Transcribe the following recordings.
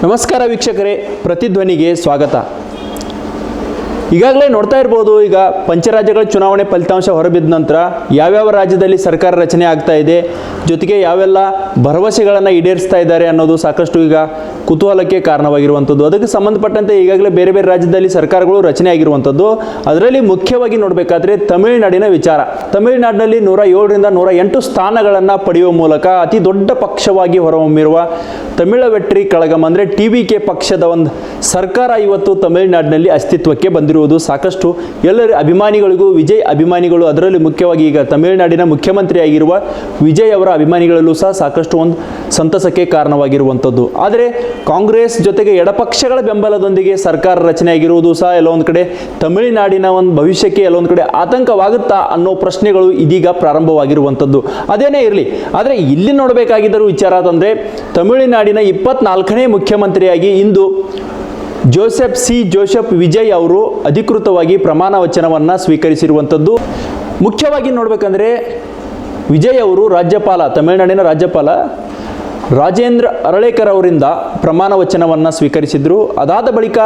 ನಮಸ್ಕಾರ ವೀಕ್ಷಕರೇ, ಪ್ರತಿಧ್ವನಿಗೆ ಸ್ವಾಗತ. ಈಗಾಗಲೇ ನೋಡ್ತಾ ಇರ್ಬೋದು, ಈಗ ಪಂಚರಾಜ್ಯಗಳ ಚುನಾವಣೆ ಫಲಿತಾಂಶ ಹೊರಬಿದ್ದ ನಂತರ ಯಾವ್ಯಾವ ರಾಜ್ಯದಲ್ಲಿ ಸರ್ಕಾರ ರಚನೆ ಆಗ್ತಾ ಇದೆ, ಜೊತೆಗೆ ಯಾವೆಲ್ಲ ಭರವಸೆಗಳನ್ನು ಈಡೇರಿಸ್ತಾ ಇದ್ದಾರೆ ಅನ್ನೋದು ಸಾಕಷ್ಟು ಈಗ ಕುತೂಹಲಕ್ಕೆ ಕಾರಣವಾಗಿರುವಂಥದ್ದು. ಅದಕ್ಕೆ ಸಂಬಂಧಪಟ್ಟಂತೆ ಈಗಾಗಲೇ ಬೇರೆ ಬೇರೆ ರಾಜ್ಯದಲ್ಲಿ ಸರ್ಕಾರಗಳು ರಚನೆ ಆಗಿರುವಂಥದ್ದು. ಅದರಲ್ಲಿ ಮುಖ್ಯವಾಗಿ ನೋಡಬೇಕಾದ್ರೆ ತಮಿಳುನಾಡಿನ ವಿಚಾರ. ತಮಿಳುನಾಡಿನಲ್ಲಿ 107ರಿಂದ 108 ಸ್ಥಾನಗಳನ್ನು ಪಡೆಯುವ ಮೂಲಕ ಅತಿ ದೊಡ್ಡ ಪಕ್ಷವಾಗಿ ಹೊರಹೊಮ್ಮಿರುವ ತಮಿಳ ವೆಟ್ರಿ ಕಳಗಂ ಅಂದರೆ TVK ಪಕ್ಷದ ಒಂದು ಸರ್ಕಾರ ಇವತ್ತು ತಮಿಳುನಾಡಿನಲ್ಲಿ ಅಸ್ತಿತ್ವಕ್ಕೆ ಬಂದಿರುವುದು ಸಾಕಷ್ಟು ಎಲ್ಲರ ಅಭಿಮಾನಿಗಳಿಗೂ, ವಿಜಯ್ ಅಭಿಮಾನಿಗಳು, ಅದರಲ್ಲಿ ಮುಖ್ಯವಾಗಿ ಈಗ ತಮಿಳುನಾಡಿನ ಮುಖ್ಯಮಂತ್ರಿಯಾಗಿರುವ ವಿಜಯ್ ಅವರ ಅಭಿಮಾನಿಗಳಲ್ಲೂ ಸಹ ಸಾಕಷ್ಟು ಒಂದು ಸಂತಸಕ್ಕೆ ಕಾರಣವಾಗಿರುವಂಥದ್ದು. ಆದರೆ ಕಾಂಗ್ರೆಸ್ ಜೊತೆಗೆ ಎಡಪಕ್ಷಗಳ ಬೆಂಬಲದೊಂದಿಗೆ ಸರ್ಕಾರ ರಚನೆಯಾಗಿರುವುದು ಸಹ ಎಲ್ಲೊಂದು ಕಡೆ ತಮಿಳುನಾಡಿನ ಒಂದು ಭವಿಷ್ಯಕ್ಕೆ ಎಲ್ಲೊಂದು ಕಡೆ ಆತಂಕವಾಗುತ್ತಾ ಅನ್ನೋ ಪ್ರಶ್ನೆಗಳು ಇದೀಗ ಪ್ರಾರಂಭವಾಗಿರುವಂಥದ್ದು. ಅದೇನೇ ಇರಲಿ, ಆದರೆ ಇಲ್ಲಿ ನೋಡಬೇಕಾಗಿದ್ದರೂ ವಿಚಾರ ಅಂತಂದರೆ ತಮಿಳುನಾಡಿನ 24ನೇ ಮುಖ್ಯಮಂತ್ರಿಯಾಗಿ ಇಂದು ಜೋಸೆಫ್ ವಿಜಯ್ ಅವರು ಅಧಿಕೃತವಾಗಿ ಪ್ರಮಾಣ ವಚನವನ್ನು ಸ್ವೀಕರಿಸಿರುವಂಥದ್ದು. ಮುಖ್ಯವಾಗಿ ನೋಡಬೇಕಂದ್ರೆ ವಿಜಯ್ ಅವರು ತಮಿಳುನಾಡಿನ ರಾಜ್ಯಪಾಲ ರಾಜೇಂದ್ರ ಅರಳೇಕರ್ ಅವರಿಂದ ಪ್ರಮಾಣ ವಚನವನ್ನು ಸ್ವೀಕರಿಸಿದರು. ಅದಾದ ಬಳಿಕ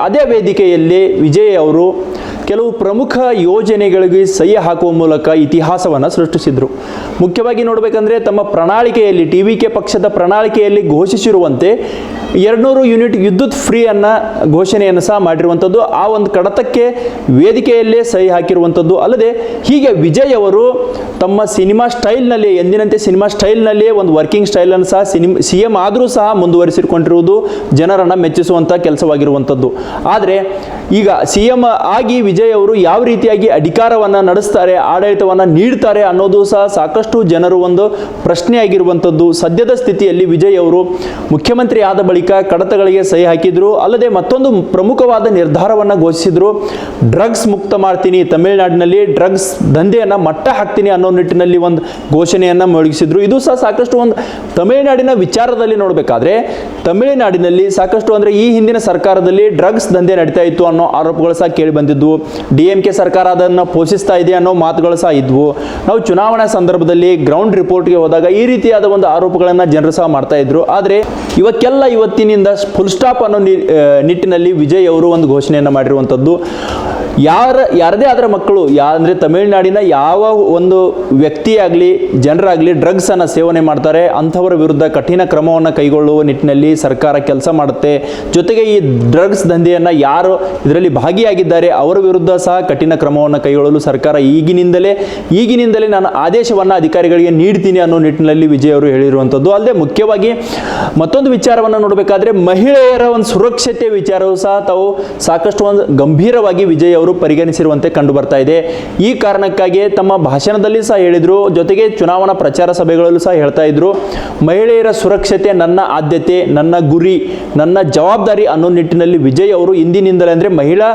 ಅದೇ ವೇದಿಕೆಯಲ್ಲಿ ವಿಜಯ್ ಅವರು ಕೆಲವು ಪ್ರಮುಖ ಯೋಜನೆಗಳಿಗೆ ಸಹಿ ಹಾಕುವ ಮೂಲಕ ಇತಿಹಾಸವನ್ನು ಸೃಷ್ಟಿಸಿದರು. ಮುಖ್ಯವಾಗಿ ನೋಡಬೇಕಂದ್ರೆ ತಮ್ಮ ಪ್ರಣಾಳಿಕೆಯಲ್ಲಿ TVK ಪಕ್ಷದ ಪ್ರಣಾಳಿಕೆಯಲ್ಲಿ ಘೋಷಿಸಿರುವಂತೆ 200 ಯೂನಿಟ್ ವಿದ್ಯುತ್ ಫ್ರೀ ಅನ್ನ ಘೋಷಣೆಯನ್ನು ಸಹ ಮಾಡಿರುವಂಥದ್ದು. ಆ ಒಂದು ಕಡತಕ್ಕೆ ವೇದಿಕೆಯಲ್ಲೇ ಸಹಿ ಹಾಕಿರುವಂಥದ್ದು. ಅಲ್ಲದೆ ಹೀಗೆ ವಿಜಯ್ ಅವರು ತಮ್ಮ ಸಿನಿಮಾ ಸ್ಟೈಲ್ನಲ್ಲಿ, ಎಂದಿನಂತೆ ಸಿನಿಮಾ ಸ್ಟೈಲ್ನಲ್ಲಿಯೇ ಒಂದು ವರ್ಕಿಂಗ್ ಸ್ಟೈಲನ್ನು ಸಹ CM ಆದರೂ ಸಹ ಮುಂದುವರಿಸಿಕೊಂಡಿರುವುದು ಜನರನ್ನು ಮೆಚ್ಚಿಸುವಂಥ ಕೆಲಸವಾಗಿರುವಂಥದ್ದು. ಆದರೆ ಈಗ CM ಆಗಿ ವಿಜಯ್ ಅವರು ಯಾವ ರೀತಿಯಾಗಿ ಅಧಿಕಾರವನ್ನು ನಡೆಸ್ತಾರೆ, ಆಡಳಿತವನ್ನು ನೀಡ್ತಾರೆ ಅನ್ನೋದು ಸಹ ಸಾಕಷ್ಟು ಜನರು ಒಂದು ಪ್ರಶ್ನೆಯಾಗಿರುವಂಥದ್ದು. ಸದ್ಯದ ಸ್ಥಿತಿಯಲ್ಲಿ ವಿಜಯ್ ಅವರು ಮುಖ್ಯಮಂತ್ರಿ ಆದ ಬಳಿಕ ಕಡತಗಳಿಗೆ ಸಹಿ ಹಾಕಿದ್ರು. ಅಲ್ಲದೆ ಮತ್ತೊಂದು ಪ್ರಮುಖವಾದ ನಿರ್ಧಾರವನ್ನು ಘೋಷಿಸಿದ್ರು. ಡ್ರಗ್ಸ್ ಮುಕ್ತ ಮಾಡ್ತೀನಿ, ತಮಿಳುನಾಡಿನಲ್ಲಿ ಡ್ರಗ್ಸ್ ದಂಧೆಯನ್ನು ಮಟ್ಟ ಹಾಕ್ತೀನಿ ಅನ್ನೋ ನಿಟ್ಟಿನಲ್ಲಿ ಒಂದು ಘೋಷಣೆಯನ್ನು ಮೊಳಗಿಸಿದ್ರು. ಇದು ಸಹ ಸಾಕಷ್ಟು ಒಂದು ತಮಿಳುನಾಡಿನ ವಿಚಾರದಲ್ಲಿ ನೋಡಬೇಕಾದ್ರೆ ತಮಿಳುನಾಡಿನಲ್ಲಿ ಸಾಕಷ್ಟು ಅಂದರೆ ಈ ಹಿಂದಿನ ಸರ್ಕಾರದಲ್ಲಿ ಡ್ರಗ್ಸ್ ದಂಧೆ ನಡೀತಾ ಇತ್ತು ಅನ್ನೋ ಆರೋಪಗಳು ಸಹ ಕೇಳಿ ಬಂದಿದ್ವು. DMK ಸರ್ಕಾರ ಅದನ್ನು ಪೋಷಿಸ್ತಾ ಇದೆ ಅನ್ನೋ ಮಾತುಗಳು ಸಹ ಇದ್ವು. ನಾವು ಚುನಾವಣಾ ಸಂದರ್ಭದಲ್ಲಿ ಗ್ರೌಂಡ್ ರಿಪೋರ್ಟ್ಗೆ ಹೋದಾಗ ಈ ರೀತಿಯಾದ ಒಂದು ಆರೋಪಗಳನ್ನು ಜನರು ಸಹ ಮಾಡ್ತಾ ಇದ್ರು. ಆದರೆ ಇವತ್ತಿನಿಂದ ಫುಲ್ ಸ್ಟಾಪ್ ಅನ್ನೋ ನಿಟ್ಟಿನಲ್ಲಿ ವಿಜಯ್ ಅವರು ಒಂದು ಘೋಷಣೆಯನ್ನು ಮಾಡಿರುವಂಥದ್ದು. ಯಾರದೇ ಆದರ ಮಕ್ಕಳು ಅಂದರೆ ತಮಿಳುನಾಡಿನ ಯಾವ ಒಂದು ವ್ಯಕ್ತಿಯಾಗಲಿ ಜನರಾಗಲಿ ಡ್ರಗ್ಸನ್ನು ಸೇವನೆ ಮಾಡ್ತಾರೆ ಅಂಥವರ ವಿರುದ್ಧ ಕಠಿಣ ಕ್ರಮವನ್ನು ಕೈಗೊಳ್ಳುವ ನಿಟ್ಟಿನಲ್ಲಿ ಸರ್ಕಾರ ಕೆಲಸ ಮಾಡುತ್ತೆ. ಜೊತೆಗೆ ಈ ಡ್ರಗ್ಸ್ ದಂಧೆಯನ್ನು ಯಾರು ಇದರಲ್ಲಿ ಭಾಗಿಯಾಗಿದ್ದಾರೆ ಅವರ ವಿರುದ್ಧ ಸಹ ಕಠಿಣ ಕ್ರಮವನ್ನು ಕೈಗೊಳ್ಳಲು ಸರ್ಕಾರ ಈಗಿನಿಂದಲೇ ನಾನು ಆದೇಶವನ್ನು ಅಧಿಕಾರಿಗಳಿಗೆ ನೀಡ್ತೀನಿ ಅನ್ನೋ ನಿಟ್ಟಿನಲ್ಲಿ ವಿಜಯ್ ಅವರು ಹೇಳಿರುವಂಥದ್ದು. ಅಲ್ಲದೆ ಮುಖ್ಯವಾಗಿ ಮತ್ತೊಂದು ವಿಚಾರವನ್ನು ನೋಡಬೇಕಾದ್ರೆ ಮಹಿಳೆಯರ ಒಂದು ಸುರಕ್ಷತೆ ವಿಚಾರವೂ ಸಹ ತಾವು ಸಾಕಷ್ಟು ಒಂದು ಗಂಭೀರವಾಗಿ ವಿಜಯ್ ಅವರು ಪರಿಗಣಿಸಿರುವಂತೆ ಕಂಡು ಬರ್ತಾ ಇದೆ. ಈ ಕಾರಣಕ್ಕಾಗಿ ತಮ್ಮ ಭಾಷಣದಲ್ಲಿ ಸಹ ಹೇಳಿದ್ರು, ಜೊತೆಗೆ ಚುನಾವಣಾ ಪ್ರಚಾರ ಸಭೆಗಳಲ್ಲೂ ಸಹ ಹೇಳ್ತಾ ಇದ್ರು, ಮಹಿಳೆಯರ ಸುರಕ್ಷತೆ ನನ್ನ ಆದ್ಯತೆ, ನನ್ನ ಗುರಿ, ನನ್ನ ಜವಾಬ್ದಾರಿ ಅನ್ನೋ ನಿಟ್ಟಿನಲ್ಲಿ ವಿಜಯ್ ಅವರು ಇಂದಿನಿಂದಲೇ ಅಂದರೆ ಮಹಿಳಾ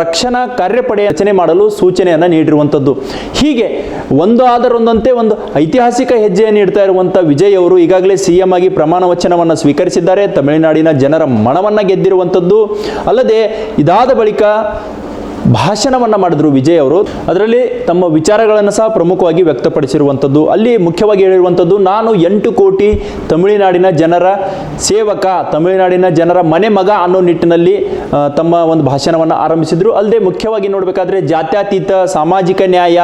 ರಕ್ಷಣಾ ಕಾರ್ಯಪಡೆ ರಚನೆ ಮಾಡಲು ಸೂಚನೆಯನ್ನು ನೀಡಿರುವಂಥದ್ದು. ಹೀಗೆ ಒಂದೊಂದಂತೆ ಒಂದು ಐತಿಹಾಸಿಕ ಹೆಜ್ಜೆಯನ್ನು ನೀಡ್ತಾ ಇರುವಂಥ ವಿಜಯ್ ಅವರು ಈಗಾಗಲೇ CM ಆಗಿ ಪ್ರಮಾಣ ವಚನವನ್ನು ಸ್ವೀಕರಿಸಿದ್ದಾರೆ. ತಮಿಳುನಾಡಿನ ಜನರ ಮನವನ್ನು ಗೆದ್ದಿರುವಂಥದ್ದು. ಅಲ್ಲದೆ ಇದಾದ ಬಳಿಕ ಭಾಷಣವನ್ನು ಮಾಡಿದ್ರು ವಿಜಯ್ ಅವರು. ಅದರಲ್ಲಿ ತಮ್ಮ ವಿಚಾರಗಳನ್ನು ಸಹ ಪ್ರಮುಖವಾಗಿ ವ್ಯಕ್ತಪಡಿಸಿರುವಂಥದ್ದು. ಅಲ್ಲಿ ಮುಖ್ಯವಾಗಿ ಹೇಳಿರುವಂಥದ್ದು, ನಾನು 8 ಕೋಟಿ ತಮಿಳುನಾಡಿನ ಜನರ ಸೇವಕ, ತಮಿಳುನಾಡಿನ ಜನರ ಮನೆ ಮಗ ಅನ್ನೋ ನಿಟ್ಟಿನಲ್ಲಿ ತಮ್ಮ ಒಂದು ಭಾಷಣವನ್ನು ಆರಂಭಿಸಿದ್ರು. ಅಲ್ಲದೆ ಮುಖ್ಯವಾಗಿ ನೋಡಬೇಕಾದ್ರೆ ಜಾತ್ಯತೀತ, ಸಾಮಾಜಿಕ ನ್ಯಾಯ,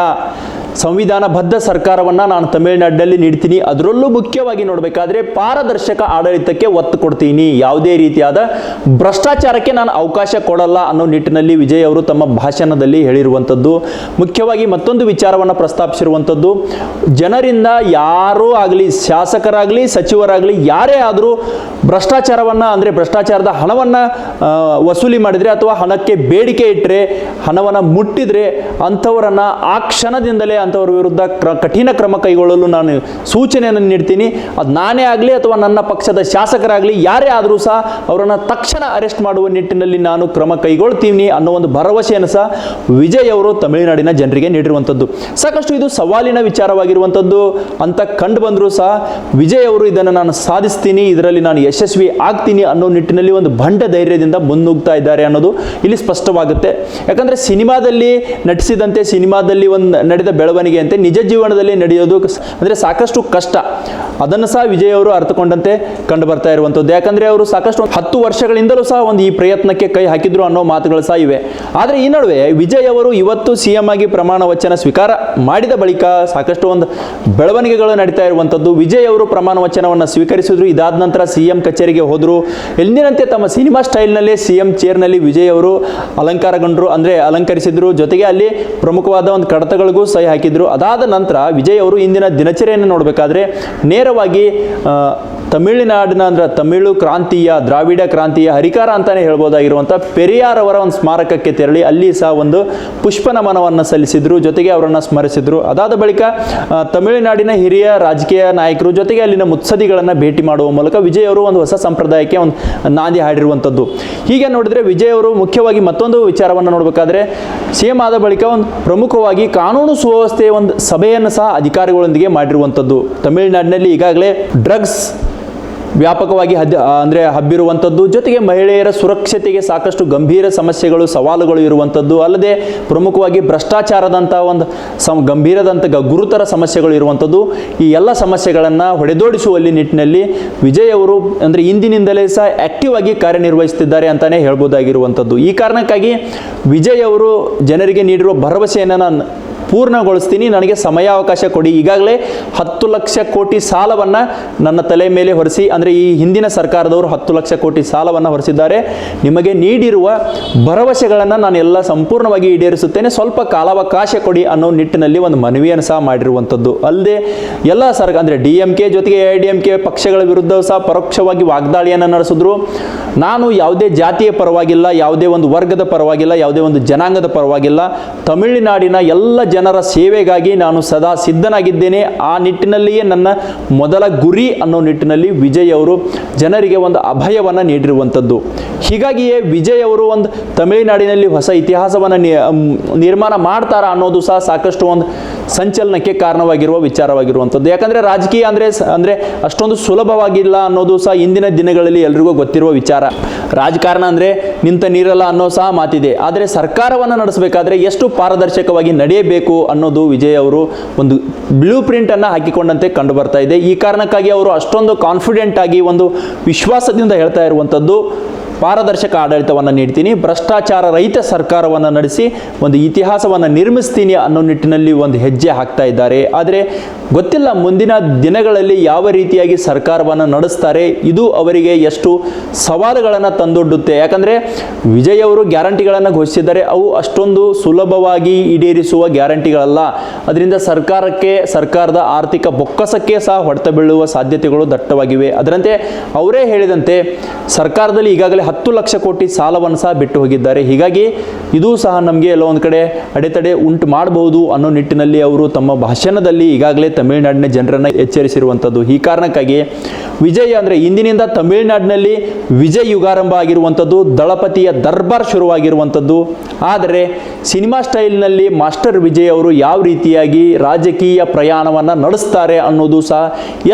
ಸಂವಿಧಾನಬದ್ಧ ಸರ್ಕಾರವನ್ನು ನಾನು ತಮಿಳುನಾಡಿನಲ್ಲಿ ನೀಡ್ತೀನಿ. ಅದರಲ್ಲೂ ಮುಖ್ಯವಾಗಿ ನೋಡಬೇಕಾದ್ರೆ ಪಾರದರ್ಶಕ ಆಡಳಿತಕ್ಕೆ ಒತ್ತು ಕೊಡ್ತೀನಿ, ಯಾವುದೇ ರೀತಿಯಾದ ಭ್ರಷ್ಟಾಚಾರಕ್ಕೆ ನಾನು ಅವಕಾಶ ಕೊಡಲ್ಲ ಅನ್ನೋ ನಿಟ್ಟಿನಲ್ಲಿ ವಿಜಯ್ ಅವರು ತಮ್ಮ ಭಾಷಣದಲ್ಲಿ ಹೇಳಿರುವಂಥದ್ದು. ಮುಖ್ಯವಾಗಿ ಮತ್ತೊಂದು ವಿಚಾರವನ್ನು ಪ್ರಸ್ತಾಪಿಸಿರುವಂಥದ್ದು, ಜನರಿಂದ ಯಾರೂ ಆಗಲಿ, ಶಾಸಕರಾಗಲಿ ಸಚಿವರಾಗಲಿ ಯಾರೇ ಆದರೂ ಭ್ರಷ್ಟಾಚಾರವನ್ನು ಅಂದರೆ ಭ್ರಷ್ಟಾಚಾರದ ಹಣವನ್ನು ವಸೂಲಿ ಮಾಡಿದರೆ ಅಥವಾ ಹಣಕ್ಕೆ ಬೇಡಿಕೆ ಇಟ್ಟರೆ, ಹಣವನ್ನು ಮುಟ್ಟಿದರೆ ಅಂಥವರನ್ನು ಆ ಕ್ಷಣದಿಂದಲೇ ಅಂಥವ್ರ ವಿರುದ್ಧ ಕಠಿಣ ಕ್ರಮ ಕೈಗೊಳ್ಳಲು ನಾನು ಸೂಚನೆಯನ್ನು ನೀಡ್ತೀನಿ. ಅದು ನಾನೇ ಆಗಲಿ ಅಥವಾ ನನ್ನ ಪಕ್ಷದ ಶಾಸಕರಾಗಲಿ ಯಾರೇ ಆದರೂ ಸಹ ಅವರನ್ನು ತಕ್ಷಣ ಅರೆಸ್ಟ್ ಮಾಡುವ ನಿಟ್ಟಿನಲ್ಲಿ ನಾನು ಕ್ರಮ ಕೈಗೊಳ್ತೀನಿ ಅನ್ನೋ ಒಂದು ಭರವಸೆಯನ್ನು ಸಹ ವಿಜಯ್ ಅವರು ತಮಿಳುನಾಡಿನ ಜನರಿಗೆ ನೀಡಿರುವಂಥದ್ದು. ಸಾಕಷ್ಟು ಇದು ಸವಾಲಿನ ವಿಚಾರವಾಗಿರುವಂಥದ್ದು ಅಂತ ಕಂಡು ಬಂದರೂ ಸಹ ವಿಜಯ್ ಅವರು ಇದನ್ನು ನಾನು ಸಾಧಿಸ್ತೀನಿ, ಇದರಲ್ಲಿ ನಾನು ಯಶಸ್ವಿ ಆಗ್ತೀನಿ ಅನ್ನೋ ನಿಟ್ಟಿನಲ್ಲಿ ಒಂದು ಬಂಡ ಧೈರ್ಯದಿಂದ ಮುನ್ನುಗ್ತಾ ಇದ್ದಾರೆ ಅನ್ನೋದು ಇಲ್ಲಿ ಸ್ಪಷ್ಟವಾಗುತ್ತೆ. ಯಾಕಂದರೆ ಸಿನಿಮಾದಲ್ಲಿ ನಟಿಸಿದಂತೆ ಸಿನಿಮಾದಲ್ಲಿ ಒಂದು ನಡೆದ ಬೆಳವಣಿಗೆಯಂತೆ ನಿಜ ಜೀವನದಲ್ಲಿ ನಡೆಯೋದು ಅಂದರೆ ಸಾಕಷ್ಟು ಕಷ್ಟ. ಅದನ್ನು ಸಹ ವಿಜಯ್ ಅವರು ಅರ್ಥಕೊಂಡಂತೆ ಕಂಡು ಬರ್ತಾ ಇರುವಂಥದ್ದು. ಯಾಕಂದರೆ ಅವರು ಸಾಕಷ್ಟು 10 ವರ್ಷಗಳಿಂದಲೂ ಸಹ ಒಂದು ಈ ಪ್ರಯತ್ನಕ್ಕೆ ಕೈ ಹಾಕಿದ್ರು ಅನ್ನೋ ಮಾತುಗಳು ಸಹ ಇವೆ. ಆದರೆ ಈ ನಡುವೆ ವಿಜಯ್ ಅವರು ಇವತ್ತು CM ಆಗಿ ಪ್ರಮಾಣ ವಚನ ಸ್ವೀಕಾರ ಮಾಡಿದ ಬಳಿಕ ಸಾಕಷ್ಟು ಒಂದು ಬೆಳವಣಿಗೆಗಳು ನಡೀತಾ ಇರುವಂಥದ್ದು. ವಿಜಯ್ ಅವರು ಪ್ರಮಾಣ ವಚನವನ್ನು ಸ್ವೀಕರಿಸಿದ್ರು. ಇದಾದ ನಂತರ CM ಕಚೇರಿಗೆ ಹೋದರು. ಎಂದಿನಂತೆ ತಮ್ಮ ಸಿನಿಮಾ ಸ್ಟೈಲ್ನಲ್ಲೇ CM ಚೇರ್ನಲ್ಲಿ ವಿಜಯ್ ಅವರು ಅಲಂಕಾರಗೊಂಡರು, ಅಂದರೆ ಅಲಂಕರಿಸಿದ್ರು. ಜೊತೆಗೆ ಅಲ್ಲಿ ಪ್ರಮುಖವಾದ ಒಂದು ಕಡತಗಳಿಗೂ ಸಹಿ ಹಾಕಿದ್ರು. ಅದಾದ ನಂತರ ವಿಜಯ್ ಅವರು ಇಂದಿನ ದಿನಚರಿಯನ್ನು ನೋಡಬೇಕಾದ್ರೆ ನೇರವಾಗಿ ತಮಿಳುನಾಡಿನ ಅಂದರೆ ತಮಿಳು ಕ್ರಾಂತಿಯ, ದ್ರಾವಿಡ ಕ್ರಾಂತಿಯ ಹರಿಕಾರ ಅಂತಾನೆ ಹೇಳ್ಬೋದಾಗಿರುವಂಥ ಪೆರಿಯಾರ್ ಅವರ ಒಂದು ಸ್ಮಾರಕಕ್ಕೆ ತೆರಳಿ ಅಲ್ಲಿ ಸಹ ಒಂದು ಪುಷ್ಪ ನಮನವನ್ನು ಸಲ್ಲಿಸಿದ್ರು. ಜೊತೆಗೆ ಅವರನ್ನು ಸ್ಮರಿಸಿದ್ರು. ಅದಾದ ಬಳಿಕ ತಮಿಳುನಾಡಿನ ಹಿರಿಯ ರಾಜಕೀಯ ನಾಯಕರು ಜೊತೆಗೆ ಅಲ್ಲಿನ ಮುತ್ಸದಿಗಳನ್ನು ಭೇಟಿ ಮಾಡುವ ಮೂಲಕ ವಿಜಯ್ ಅವರು ಒಂದು ಹೊಸ ಸಂಪ್ರದಾಯಕ್ಕೆ ಒಂದು ನಾಂದಿ ಹಾಡಿರುವಂಥದ್ದು. ಹೀಗೆ ನೋಡಿದ್ರೆ ವಿಜಯ್ ಅವರು ಮುಖ್ಯವಾಗಿ ಮತ್ತೊಂದು ವಿಚಾರವನ್ನು ನೋಡಬೇಕಾದ್ರೆ CM ಆದ ಬಳಿಕ ಒಂದು ಪ್ರಮುಖವಾಗಿ ಕಾನೂನು ಸುವ್ಯವಸ್ಥೆಯ ಒಂದು ಸಭೆಯನ್ನು ಸಹ ಅಧಿಕಾರಿಗಳೊಂದಿಗೆ ಮಾಡಿರುವಂಥದ್ದು. ತಮಿಳುನಾಡಿನಲ್ಲಿ ಈಗಾಗಲೇ ಡ್ರಗ್ಸ್ ವ್ಯಾಪಕವಾಗಿ ಹಬ್ಬಿರುವಂಥದ್ದು. ಜೊತೆಗೆ ಮಹಿಳೆಯರ ಸುರಕ್ಷತೆಗೆ ಸಾಕಷ್ಟು ಗಂಭೀರ ಸಮಸ್ಯೆಗಳು, ಸವಾಲುಗಳು ಇರುವಂಥದ್ದು. ಅಲ್ಲದೆ ಪ್ರಮುಖವಾಗಿ ಭ್ರಷ್ಟಾಚಾರದಂಥ ಒಂದು ಗಂಭೀರದಂಥ ಗುರುತರ ಸಮಸ್ಯೆಗಳು ಇರುವಂಥದ್ದು. ಈ ಎಲ್ಲ ಸಮಸ್ಯೆಗಳನ್ನು ಹೊಡೆದೋಡಿಸುವಲ್ಲಿ ನಿಟ್ಟಿನಲ್ಲಿ ವಿಜಯ್ ಅವರು ಅಂದರೆ ಇಂದಿನಿಂದಲೇ ಸಹ ಆ್ಯಕ್ಟಿವ್ ಆಗಿ ಕಾರ್ಯನಿರ್ವಹಿಸುತ್ತಿದ್ದಾರೆ ಅಂತಲೇ ಹೇಳ್ಬೋದಾಗಿರುವಂಥದ್ದು. ಈ ಕಾರಣಕ್ಕಾಗಿ ವಿಜಯ್ ಅವರು ಜನರಿಗೆ ನೀಡಿರುವ ಭರವಸೆಯನ್ನು ನಾನು ಪೂರ್ಣಗೊಳಿಸ್ತೀನಿ, ನನಗೆ ಸಮಯಾವಕಾಶ ಕೊಡಿ. ಈಗಾಗಲೇ 10 ಲಕ್ಷ ಕೋಟಿ ಸಾಲವನ್ನು ನನ್ನ ತಲೆ ಮೇಲೆ ಹೊರಿಸಿ, ಅಂದರೆ ಈ ಹಿಂದಿನ ಸರ್ಕಾರದವರು 10 ಲಕ್ಷ ಕೋಟಿ ಸಾಲವನ್ನು ಹೊರಿಸಿದ್ದಾರೆ. ನಿಮಗೆ ನೀಡಿರುವ ಭರವಸೆಗಳನ್ನು ನಾನು ಎಲ್ಲ ಸಂಪೂರ್ಣವಾಗಿ ಈಡೇರಿಸುತ್ತೇನೆ, ಸ್ವಲ್ಪ ಕಾಲಾವಕಾಶ ಕೊಡಿ ಅನ್ನೋ ನಿಟ್ಟಿನಲ್ಲಿ ಒಂದು ಮನವಿಯನ್ನು ಸಹ ಮಾಡಿರುವಂಥದ್ದು. ಅಲ್ಲದೆ ಎಲ್ಲ ಅಂದರೆ DMK ಜೊತೆಗೆ AIDMK ಪಕ್ಷಗಳ ವಿರುದ್ಧ ಸಹ ಪರೋಕ್ಷವಾಗಿ ವಾಗ್ದಾಳಿಯನ್ನು ನಡೆಸಿದ್ರು. ನಾನು ಯಾವುದೇ ಜಾತಿಯ ಪರವಾಗಿಲ್ಲ, ಯಾವುದೇ ಒಂದು ವರ್ಗದ ಪರವಾಗಿಲ್ಲ, ಯಾವುದೇ ಒಂದು ಜನಾಂಗದ ಪರವಾಗಿಲ್ಲ, ತಮಿಳುನಾಡಿನ ಎಲ್ಲ ಜನರ ಸೇವೆಗಾಗಿ ನಾನು ಸದಾ ಸಿದ್ಧನಾಗಿದ್ದೇನೆ. ಆ ನಿಟ್ಟಿನಲ್ಲಿಯೇ ನನ್ನ ಮೊದಲ ಗುರಿ ಅನ್ನೋ ನಿಟ್ಟಿನಲ್ಲಿ ವಿಜಯ್ ಅವರು ಜನರಿಗೆ ಒಂದು ಅಭಯವನ್ನು ನೀಡಿರುವಂಥದ್ದು. ಹೀಗಾಗಿಯೇ ವಿಜಯ್ ಅವರು ಒಂದು ತಮಿಳುನಾಡಿನಲ್ಲಿ ಹೊಸ ಇತಿಹಾಸವನ್ನು ನಿರ್ಮಾಣ ಮಾಡ್ತಾರಾ ಅನ್ನೋದು ಸಹ ಸಾಕಷ್ಟು ಒಂದು ಸಂಚಲನಕ್ಕೆ ಕಾರಣವಾಗಿರುವ ವಿಚಾರವಾಗಿರುವಂಥದ್ದು. ಯಾಕಂದರೆ ರಾಜಕೀಯ ಅಂದರೆ ಅಷ್ಟೊಂದು ಸುಲಭವಾಗಿಲ್ಲ ಅನ್ನೋದು ಸಹ ಇಂದಿನ ದಿನಗಳಲ್ಲಿ ಎಲ್ರಿಗೂ ಗೊತ್ತಿರುವ ವಿಚಾರ. ರಾಜಕಾರಣ ಅಂದರೆ ನಿಂತ ನೀರಲ್ಲ ಅನ್ನೋ ಸಹ ಮಾತಿದೆ. ಆದರೆ ಸರ್ಕಾರವನ್ನು ನಡೆಸಬೇಕಾದ್ರೆ ಎಷ್ಟು ಪಾರದರ್ಶಕವಾಗಿ ನಡೆಯಬೇಕು ಅನ್ನೋದು ವಿಜಯ್ ಅವರು ಒಂದು ಬ್ಲೂ ಪ್ರಿಂಟನ್ನು ಹಾಕಿಕೊಂಡಂತೆ ಕಂಡು ಬರ್ತಾ ಇದೆ. ಈ ಕಾರಣಕ್ಕಾಗಿ ಅವರು ಅಷ್ಟೊಂದು ಕಾನ್ಫಿಡೆಂಟ್ ಆಗಿ ಒಂದು ವಿಶ್ವಾಸದಿಂದ ಹೇಳ್ತಾ ಇರುವಂಥದ್ದು, ಪಾರದರ್ಶಕ ಆಡಳಿತವನ್ನು ನೀಡ್ತೀನಿ, ಭ್ರಷ್ಟಾಚಾರ ರಹಿತ ಸರ್ಕಾರವನ್ನು ನಡೆಸಿ ಒಂದು ಇತಿಹಾಸವನ್ನು ನಿರ್ಮಿಸ್ತೀನಿ ಅನ್ನೋ ನಿಟ್ಟಿನಲ್ಲಿ ಒಂದು ಹೆಜ್ಜೆ ಹಾಕ್ತಾ ಇದ್ದಾರೆ. ಆದರೆ ಗೊತ್ತಿಲ್ಲ ಮುಂದಿನ ದಿನಗಳಲ್ಲಿ ಯಾವ ರೀತಿಯಾಗಿ ಸರ್ಕಾರವನ್ನು ನಡೆಸ್ತಾರೆ, ಇದು ಅವರಿಗೆ ಎಷ್ಟು ಸವಾಲುಗಳನ್ನು ತಂದೊಡ್ಡುತ್ತೆ. ಯಾಕಂದರೆ ವಿಜಯ್ ಅವರು ಗ್ಯಾರಂಟಿಗಳನ್ನು ಘೋಷಿಸಿದ್ದಾರೆ, ಅವು ಅಷ್ಟೊಂದು ಸುಲಭವಾಗಿ ಈಡೇರಿಸುವ ಗ್ಯಾರಂಟಿಗಳಲ್ಲ. ಅದರಿಂದ ಸರ್ಕಾರದ ಆರ್ಥಿಕ ಬೊಕ್ಕಸಕ್ಕೆ ಸಹ ಹೊಡೆತ ಬೀಳುವ ಸಾಧ್ಯತೆಗಳು ದಟ್ಟವಾಗಿವೆ. ಅದರಂತೆ ಅವರೇ ಹೇಳಿದಂತೆ ಸರ್ಕಾರದಲ್ಲಿ ಈಗಾಗಲೇ 10 ಲಕ್ಷ ಕೋಟಿ ಸಾಲವನ್ನು ಸಹ ಬಿಟ್ಟು ಹೋಗಿದ್ದಾರೆ. ಹೀಗಾಗಿ ಇದು ಸಹ ನಮಗೆ ಎಲ್ಲೋ ಒಂದು ಕಡೆ ಅಡೆತಡೆ ಉಂಟು ಮಾಡಬಹುದು ಅನ್ನೋ ನಿಟ್ಟಿನಲ್ಲಿ ಅವರು ತಮ್ಮ ಭಾಷಣದಲ್ಲಿ ಈಗಾಗಲೇ ತಮಿಳುನಾಡಿನ ಜನರನ್ನು ಎಚ್ಚರಿಸಿರುವಂಥದ್ದು. ಈ ಕಾರಣಕ್ಕಾಗಿ ವಿಜಯ್ ಅಂದರೆ ಇಂದಿನಿಂದ ತಮಿಳುನಾಡಿನಲ್ಲಿ ವಿಜಯ್ ಯುಗಾರಂಭ ಆಗಿರುವಂಥದ್ದು, ದಳಪತಿಯ ದರ್ಬಾರ್ ಶುರುವಾಗಿರುವಂಥದ್ದು. ಆದರೆ ಸಿನಿಮಾ ಸ್ಟೈಲ್ನಲ್ಲಿ ಮಾಸ್ಟರ್ ವಿಜಯ್ ಅವರು ಯಾವ ರೀತಿಯಾಗಿ ರಾಜಕೀಯ ಪ್ರಯಾಣವನ್ನು ನಡೆಸ್ತಾರೆ ಅನ್ನೋದು ಸಹ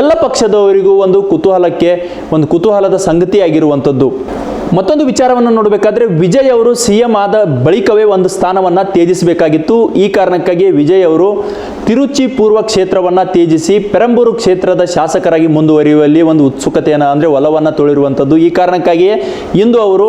ಎಲ್ಲ ಪಕ್ಷದವರಿಗೂ ಒಂದು ಕುತೂಹಲದ ಸಂಗತಿಯಾಗಿರುವಂಥದ್ದು. ಮತ್ತೊಂದು ವಿಚಾರವನ್ನು ನೋಡಬೇಕಾದ್ರೆ ವಿಜಯ್ ಅವರು CM ಆದ ಬಳಿಕವೇ ಒಂದು ಸ್ಥಾನವನ್ನು ತ್ಯಜಿಸಬೇಕಾಗಿತ್ತು. ಈ ಕಾರಣಕ್ಕಾಗಿ ವಿಜಯ್ ಅವರು ತಿರುಚಿ ಪೂರ್ವ ಕ್ಷೇತ್ರವನ್ನು ತ್ಯಜಿಸಿ ಪೆರಂಬೂರು ಕ್ಷೇತ್ರದ ಶಾಸಕರಾಗಿ ಮುಂದುವರಿಯುವಲ್ಲಿ ಒಂದು ಉತ್ಸುಕತೆಯನ್ನು ಅಂದರೆ ಒಲವನ್ನು ತೋರಿರುವಂಥದ್ದು. ಈ ಕಾರಣಕ್ಕಾಗಿಯೇ ಇಂದು ಅವರು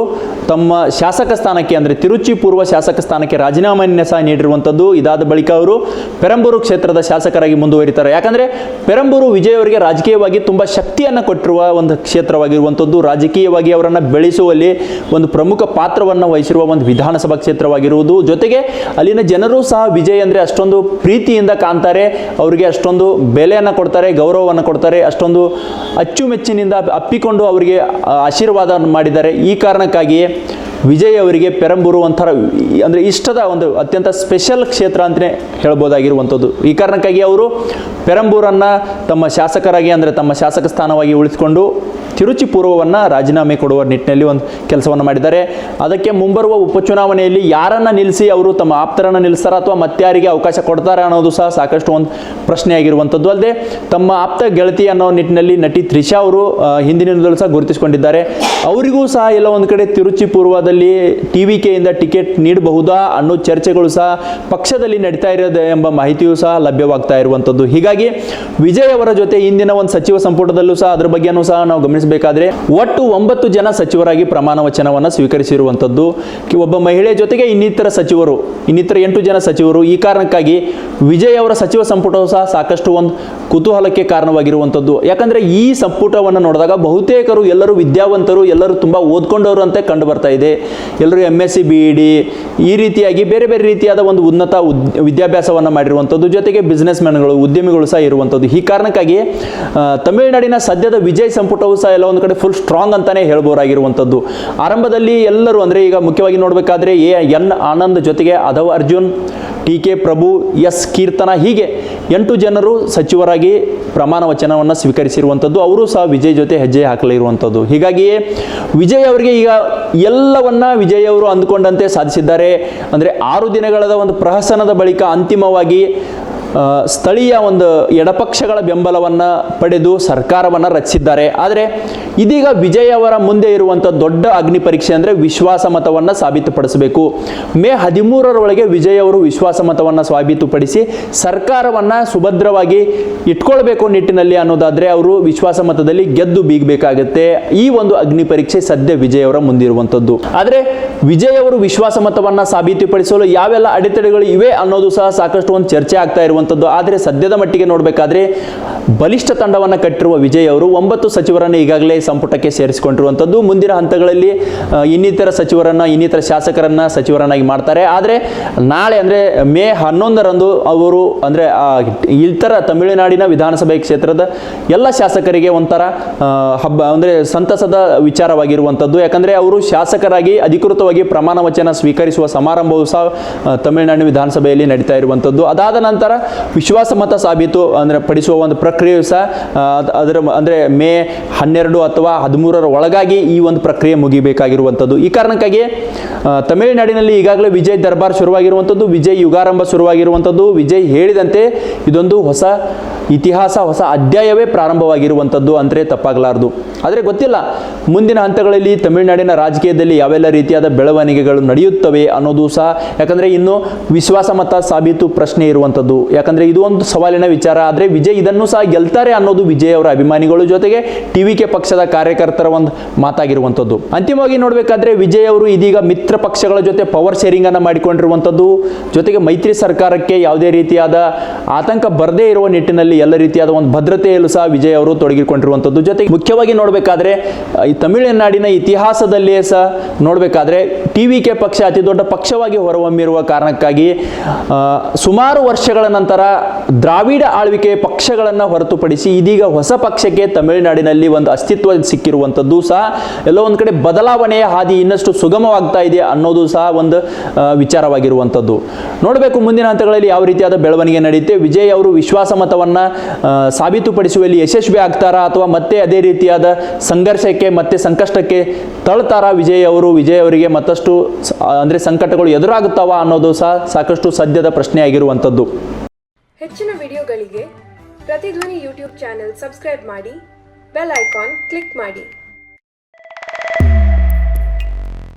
ತಮ್ಮ ಶಾಸಕ ಸ್ಥಾನಕ್ಕೆ ಅಂದರೆ ತಿರುಚಿ ಪೂರ್ವ ಶಾಸಕ ಸ್ಥಾನಕ್ಕೆ ರಾಜೀನಾಮೆಯನ್ನು ಸಹ ನೀಡಿರುವಂಥದ್ದು. ಇದಾದ ಬಳಿಕ ಅವರು ಪೆರಂಬೂರು ಕ್ಷೇತ್ರದ ಶಾಸಕರಾಗಿ ಮುಂದುವರಿತಾರೆ. ಯಾಕಂದರೆ ಪೆರಂಬೂರು ವಿಜಯ್ ಅವರಿಗೆ ರಾಜಕೀಯವಾಗಿ ತುಂಬ ಶಕ್ತಿಯನ್ನು ಕೊಟ್ಟಿರುವ ಒಂದು ಕ್ಷೇತ್ರವಾಗಿರುವಂಥದ್ದು. ರಾಜಕೀಯವಾಗಿ ಅವರನ್ನು ಬೆಳೆಸುವಲ್ಲಿ ಒಂದು ಪ್ರಮುಖ ಪಾತ್ರವನ್ನು ವಹಿಸಿರುವ ಒಂದು ವಿಧಾನಸಭಾ ಕ್ಷೇತ್ರವಾಗಿರುವುದು. ಜೊತೆಗೆ ಅಲ್ಲಿನ ಜನರು ಸಹ ವಿಜಯ್ ಅಂದರೆ ಅಷ್ಟೊಂದು ಪ್ರೀತಿಯಿಂದ ಕಾಣ್ತಾರೆ, ಅವರಿಗೆ ಅಷ್ಟೊಂದು ಬೆಲೆಯನ್ನು ಕೊಡ್ತಾರೆ, ಗೌರವವನ್ನು ಕೊಡ್ತಾರೆ, ಅಷ್ಟೊಂದು ಅಚ್ಚುಮೆಚ್ಚಿನಿಂದ ಅಪ್ಪಿಕೊಂಡು ಅವರಿಗೆ ಆಶೀರ್ವಾದ ಮಾಡಿದ್ದಾರೆ. ಈ ಕಾರಣಕ್ಕಾಗಿಯೇ ವಿಜಯ್ ಅವರಿಗೆ ಪೆರಂಬೂರು ಒಂಥರ ಅಂದರೆ ಇಷ್ಟದ ಒಂದು ಅತ್ಯಂತ ಸ್ಪೆಷಲ್ ಕ್ಷೇತ್ರ ಅಂತಲೇ ಹೇಳ್ಬೋದಾಗಿರುವಂಥದ್ದು. ಈ ಕಾರಣಕ್ಕಾಗಿ ಅವರು ಪೆರಂಬೂರನ್ನು ತಮ್ಮ ಶಾಸಕರಾಗಿ ಅಂದರೆ ತಮ್ಮ ಶಾಸಕ ಸ್ಥಾನವಾಗಿ ಉಳಿಸಿಕೊಂಡು ತಿರುಚಿಪೂರ್ವವನ್ನು ರಾಜೀನಾಮೆ ಕೊಡುವ ನಿಟ್ಟಿನಲ್ಲಿ ಒಂದು ಕೆಲಸವನ್ನು ಮಾಡಿದ್ದಾರೆ. ಅದಕ್ಕೆ ಮುಂಬರುವ ಉಪಚುನಾವಣೆಯಲ್ಲಿ ಯಾರನ್ನು ನಿಲ್ಲಿಸಿ ಅವರು ತಮ್ಮ ಆಪ್ತರನ್ನು ನಿಲ್ಲಿಸ್ತಾರ ಅಥವಾ ಮತ್ತಾರಿಗೆ ಅವಕಾಶ ಕೊಡ್ತಾರೆ ಅನ್ನೋದು ಸಹ ಸಾಕಷ್ಟು ಒಂದು ಪ್ರಶ್ನೆಯಾಗಿರುವಂಥದ್ದು. ಅಲ್ಲದೆ ತಮ್ಮ ಆಪ್ತ ಗೆಳತಿ ಅನ್ನೋ ನಿಟ್ಟಿನಲ್ಲಿ ನಟಿ ತ್ರಿಷಾ ಅವರು ಹಿಂದಿನಿಂದಲೂ ಸಹ ಗುರುತಿಸಿಕೊಂಡಿದ್ದಾರೆ. ಅವರಿಗೂ ಸಹ ಎಲ್ಲ ಒಂದು ಕಡೆ ತಿರುಚಿಪೂರ್ವದಲ್ಲಿ TVKಯಿಂದ ಟಿಕೆಟ್ ನೀಡಬಹುದಾ ಅನ್ನೋ ಚರ್ಚೆಗಳು ಸಹ ಪಕ್ಷದಲ್ಲಿ ನಡೀತಾ ಇರೋದು ಎಂಬ ಮಾಹಿತಿಯೂ ಸಹ ಲಭ್ಯವಾಗ್ತಾ ಇರುವಂಥದ್ದು. ಹೀಗಾಗಿ ವಿಜಯ್ ಅವರ ಜೊತೆ ಇಂದಿನ ಒಂದು ಸಚಿವ ಸಂಪುಟದಲ್ಲೂ ಸಹ ಅದ್ರ ಬಗ್ಗೆನೂ ಸಹ ನಾವು ಗಮನಿಸಬೇಕಾದ್ರೆ ಒಟ್ಟು 9 ಜನ ಸಚಿವರಾಗಿ ಪ್ರಮಾಣ ವಚನವನ್ನು ಸ್ವೀಕರಿಸಿರುವಂಥದ್ದು. ಒಬ್ಬ ಮಹಿಳೆ ಜೊತೆಗೆ ಇನ್ನಿತರ 8 ಜನ ಸಚಿವರು. ಈ ಕಾರಣಕ್ಕಾಗಿ ವಿಜಯ್ ಅವರ ಸಚಿವ ಸಂಪುಟವು ಸಹ ಸಾಕಷ್ಟು ಒಂದು ಕುತೂಹಲಕ್ಕೆ ಕಾರಣವಾಗಿರುವಂಥದ್ದು. ಯಾಕಂದ್ರೆ ಈ ಸಂಪುಟವನ್ನು ನೋಡಿದಾಗ ಬಹುತೇಕರು ಎಲ್ಲರೂ ವಿದ್ಯಾವಂತರು, ಎಲ್ಲರೂ ತುಂಬಾ ಓದ್ಕೊಂಡವರು ಅಂತ ಕಂಡು ಬರ್ತಾ ಇದೆ. ಎಲ್ಲರೂ MSc BEd ಈ ರೀತಿಯಾಗಿ ಬೇರೆ ಬೇರೆ ರೀತಿಯಾದ ಒಂದು ಉನ್ನತ ವಿದ್ಯಾಭ್ಯಾಸವನ್ನು ಮಾಡಿರುವಂಥದ್ದು, ಜೊತೆಗೆ ಬಿಸ್ನೆಸ್ ಮ್ಯಾನ್ಗಳು, ಉದ್ಯಮಿಗಳು ಸಹ ಇರುವಂಥದ್ದು. ಈ ಕಾರಣಕ್ಕಾಗಿ ತಮಿಳುನಾಡಿನ ಸದ್ಯದ ವಿಜಯ್ ಸಂಪುಟವು ಸಹ ಎಲ್ಲ ಒಂದು ಕಡೆ ಫುಲ್ ಸ್ಟ್ರಾಂಗ್ ಅಂತಾನೆ ಹೇಳ್ಬೋರಾಗಿರುವಂಥದ್ದು. ಆರಂಭದಲ್ಲಿ ಎಲ್ಲರೂ ಅಂದರೆ ಈಗ ಮುಖ್ಯವಾಗಿ ನೋಡಬೇಕಾದ್ರೆ AN ಆನಂದ್ ಜೊತೆಗೆ ಅಧವ್ ಅರ್ಜುನ್, TK ಪ್ರಭು, S ಕೀರ್ತನ ಹೀಗೆ 8 ಜನರು ಸಚಿವರಾಗಿ ಪ್ರಮಾಣ ವಚನವನ್ನು ಸ್ವೀಕರಿಸಿರುವಂಥದ್ದು. ಅವರು ಸಹ ವಿಜಯ್ ಜೊತೆ ಹೆಜ್ಜೆ ಹಾಕಲಿರುವಂಥದ್ದು. ಹೀಗಾಗಿಯೇ ವಿಜಯ್ ಅವರಿಗೆ ಈಗ ಎಲ್ಲವನ್ನ ವಿಜಯ್ ಅವರು ಅಂದುಕೊಂಡಂತೆ ಸಾಧಿಸಿದ್ದಾರೆ. ಅಂದರೆ 6 ದಿನಗಳ ಒಂದು ಪ್ರಹಸನದ ಬಳಿಕ ಅಂತಿಮವಾಗಿ ಸ್ಥಳೀಯ ಒಂದು ಎಡಪಕ್ಷಗಳ ಬೆಂಬಲವನ್ನು ಪಡೆದು ಸರ್ಕಾರವನ್ನು ರಚಿಸಿದ್ದಾರೆ. ಆದರೆ ಇದೀಗ ವಿಜಯ್ ಅವರ ಮುಂದೆ ಇರುವಂಥ ದೊಡ್ಡ ಅಗ್ನಿ ಪರೀಕ್ಷೆ ಅಂದರೆ ವಿಶ್ವಾಸ ಮತವನ್ನು ಸಾಬೀತುಪಡಿಸಬೇಕು. ಮೇ 13ರೊಳಗೆ ವಿಜಯ್ ಅವರು ವಿಶ್ವಾಸ ಮತವನ್ನು ಸಾಬೀತುಪಡಿಸಿ ಸರ್ಕಾರವನ್ನು ಸುಭದ್ರವಾಗಿ ಇಟ್ಕೊಳ್ಬೇಕು ನಿಟ್ಟಿನಲ್ಲಿ ಅನ್ನೋದಾದರೆ ಅವರು ವಿಶ್ವಾಸ ಮತದಲ್ಲಿ ಗೆದ್ದು ಬೀಗಬೇಕಾಗುತ್ತೆ. ಈ ಒಂದು ಅಗ್ನಿ ಪರೀಕ್ಷೆ ಸದ್ಯ ವಿಜಯ್ ಅವರ ಮುಂದಿರುವಂಥದ್ದು. ಆದರೆ ವಿಜಯ್ ಅವರು ವಿಶ್ವಾಸ ಮತವನ್ನು ಸಾಬೀತುಪಡಿಸಲು ಯಾವೆಲ್ಲ ಅಡೆತಡೆಗಳು ಇವೆ ಅನ್ನೋದು ಸಹ ಸಾಕಷ್ಟು ಒಂದು ಚರ್ಚೆ ಆಗ್ತಾ ಇರುವಂಥದ್ದು. ಆದರೆ ಸದ್ಯದ ಮಟ್ಟಿಗೆ ನೋಡಬೇಕಾದ್ರೆ ಬಲಿಷ್ಠ ತಂಡವನ್ನು ಕಟ್ಟಿರುವ ವಿಜಯ್ ಅವರು 9 ಸಚಿವರನ್ನು ಈಗಾಗಲೇ ಸಂಪುಟಕ್ಕೆ ಸೇರಿಸಿಕೊಂಡಿರುವಂಥದ್ದು. ಮುಂದಿನ ಹಂತಗಳಲ್ಲಿ ಇನ್ನಿತರ ಸಚಿವರನ್ನ, ಇನ್ನಿತರ ಶಾಸಕರನ್ನ ಸಚಿವರನ್ನಾಗಿ ಮಾಡ್ತಾರೆ. ಆದರೆ ನಾಳೆ ಅಂದರೆ ಮೇ 11ರಂದು ಅವರು ಅಂದರೆ ಇತರ ತಮಿಳುನಾಡಿನ ವಿಧಾನಸಭೆ ಕ್ಷೇತ್ರದ ಎಲ್ಲ ಶಾಸಕರಿಗೆ ಒಂಥರ ಹಬ್ಬ ಅಂದರೆ ಸಂತಸದ ವಿಚಾರವಾಗಿರುವಂಥದ್ದು. ಯಾಕಂದರೆ ಅವರು ಶಾಸಕರಾಗಿ ಅಧಿಕೃತವಾಗಿ ಪ್ರಮಾಣ ವಚನ ಸ್ವೀಕರಿಸುವ ಸಮಾರಂಭವು ಸಹ ತಮಿಳುನಾಡಿನ ವಿಧಾನಸಭೆಯಲ್ಲಿ ನಡೀತಾ ಇರುವಂಥದ್ದು. ಅದಾದ ನಂತರ ವಿಶ್ವಾಸ ಮತ ಸಾಬೀತು ಅಂದರೆ ಪಡಿಸುವ ಒಂದು ಪ್ರಕ್ರಿಯೆಯು ಸಹ ಅದರ ಅಂದರೆ ಮೇ 12 ಅಥವಾ 13ರ ಒಳಗಾಗಿ ಈ ಒಂದು ಪ್ರಕ್ರಿಯೆ ಮುಗಿಬೇಕಾಗಿರುವಂಥದ್ದು. ಈ ಕಾರಣಕ್ಕಾಗಿ ತಮಿಳುನಾಡಿನಲ್ಲಿ ಈಗಾಗಲೇ ವಿಜಯ್ ದರ್ಬಾರ್ ಶುರುವಾಗಿರುವಂಥದ್ದು, ವಿಜಯ್ ಯುಗಾರಂಭ ಶುರುವಾಗಿರುವಂಥದ್ದು. ವಿಜಯ್ ಹೇಳಿದಂತೆ ಇದೊಂದು ಹೊಸ ಇತಿಹಾಸ, ಹೊಸ ಅಧ್ಯಾಯವೇ ಪ್ರಾರಂಭವಾಗಿರುವಂಥದ್ದು ಅಂದರೆ ತಪ್ಪಾಗಲಾರದು. ಆದರೆ ಗೊತ್ತಿಲ್ಲ ಮುಂದಿನ ಹಂತಗಳಲ್ಲಿ ತಮಿಳುನಾಡಿನ ರಾಜಕೀಯದಲ್ಲಿ ಯಾವೆಲ್ಲ ರೀತಿಯಾದ ಬೆಳವಣಿಗೆಗಳು ನಡೆಯುತ್ತವೆ ಅನ್ನೋದು ಸಹ. ಯಾಕಂದರೆ ಇನ್ನು ವಿಶ್ವಾಸ ಮತ ಸಾಬೀತು ಪ್ರಶ್ನೆ ಇರುವಂಥದ್ದು. ಯಾಕಂದರೆ ಇದು ಒಂದು ಸವಾಲಿನ ವಿಚಾರ. ಆದರೆ ವಿಜಯ್ ಇದನ್ನು ಸಹ ಗೆಲ್ತಾರೆ ಅನ್ನೋದು ವಿಜಯ್ ಅವರ ಅಭಿಮಾನಿಗಳು ಜೊತೆಗೆ TVK ಪಕ್ಷದ ಕಾರ್ಯಕರ್ತರ ಒಂದು ಮಾತಾಗಿರುವಂಥದ್ದು. ಅಂತಿಮವಾಗಿ ನೋಡಬೇಕಾದ್ರೆ ವಿಜಯ್ ಅವರು ಇದೀಗ ಮಿತ್ರ ಪಕ್ಷಗಳ ಜೊತೆ ಪವರ್ ಶೇರಿಂಗ್ ಅನ್ನು ಮಾಡಿಕೊಂಡಿರುವಂಥದ್ದು, ಜೊತೆಗೆ ಮೈತ್ರಿ ಸರ್ಕಾರಕ್ಕೆ ಯಾವುದೇ ರೀತಿಯಾದ ಆತಂಕ ಬರದೇ ಇರುವ ನಿಟ್ಟಿನಲ್ಲಿ ಎಲ್ಲ ರೀತಿಯಾದ ಒಂದು ಭದ್ರತೆಯಲ್ಲೂ ಸಹ ವಿಜಯ್ ಅವರು ತೊಡಗಿಕೊಂಡಿರುವಂಥದ್ದು. ಜೊತೆಗೆ ಮುಖ್ಯವಾಗಿ ನೋಡಬೇಕಾದ್ರೆ ಈ ತಮಿಳುನಾಡಿನ ಇತಿಹಾಸದಲ್ಲಿಯೇ ಸಹ ನೋಡಬೇಕಾದ್ರೆ TVK ಪಕ್ಷ ಅತಿ ದೊಡ್ಡ ಪಕ್ಷವಾಗಿ ಹೊರಹೊಮ್ಮಿರುವ ಕಾರಣಕ್ಕಾಗಿ ಸುಮಾರು ವರ್ಷಗಳ ನಂತರ ದ್ರಾವಿಡ ಆಳ್ವಿಕೆ ಪಕ್ಷಗಳನ್ನು ಹೊರತುಪಡಿಸಿ ಇದೀಗ ಹೊಸ ಪಕ್ಷಕ್ಕೆ ತಮಿಳುನಾಡಿನಲ್ಲಿ ಒಂದು ಅಸ್ತಿತ್ವ ಸಿಕ್ಕಿರುವಂಥದ್ದು ಸಹ ಎಲ್ಲೋ ಒಂದು ಕಡೆ ಬದಲಾವಣೆಯ ಹಾದಿ ಇನ್ನಷ್ಟು ಸುಗಮವಾಗ್ತಾ ಇದೆ ಅನ್ನೋದು ಸಹ ಒಂದು ವಿಚಾರವಾಗಿರುವಂಥದ್ದು. ನೋಡಬೇಕು ಮುಂದಿನ ಹಂತಗಳಲ್ಲಿ ಯಾವ ರೀತಿಯಾದ ಬೆಳವಣಿಗೆ ನಡೆಯುತ್ತೆ. ವಿಜಯ್ ಅವರು ವಿಶ್ವಾಸ ಮತವನ್ನು ಸಾಬೀತುಪಡಿಸುವಲ್ಲಿ ಯಶಸ್ವಿ ಆಗ್ತಾರಾ ಅಥವಾ ಮತ್ತೆ ಅದೇ ರೀತಿಯಾದ ಸಂಘರ್ಷಕ್ಕೆ ಮತ್ತೆ ಸಂಕಷ್ಟಕ್ಕೆ ತಳ್ತಾರಾ ವಿಜಯ್ ಅವರಿಗೆ ಮತ್ತಷ್ಟು ಅಂದರೆ ಸಂಕಟಗಳು ಎದುರಾಗುತ್ತಾವ ಅನ್ನೋದು ಸಹ ಸಾಕಷ್ಟು ಸದ್ಯದ ಪ್ರಶ್ನೆಯಾಗಿರುವಂಥದ್ದು. ಹೆಚ್ಚಿನ ವಿಡಿಯೋಗಳಿಗೆ ಪ್ರತಿಧ್ವನಿ ಯೂಟ್ಯೂಬ್ ಚಾನೆಲ್ ಸಬ್ಸ್ಕ್ರೈಬ್ ಮಾಡಿ, ಬೆಲ್ ಐಕಾನ್ ಕ್ಲಿಕ್ ಮಾಡಿ.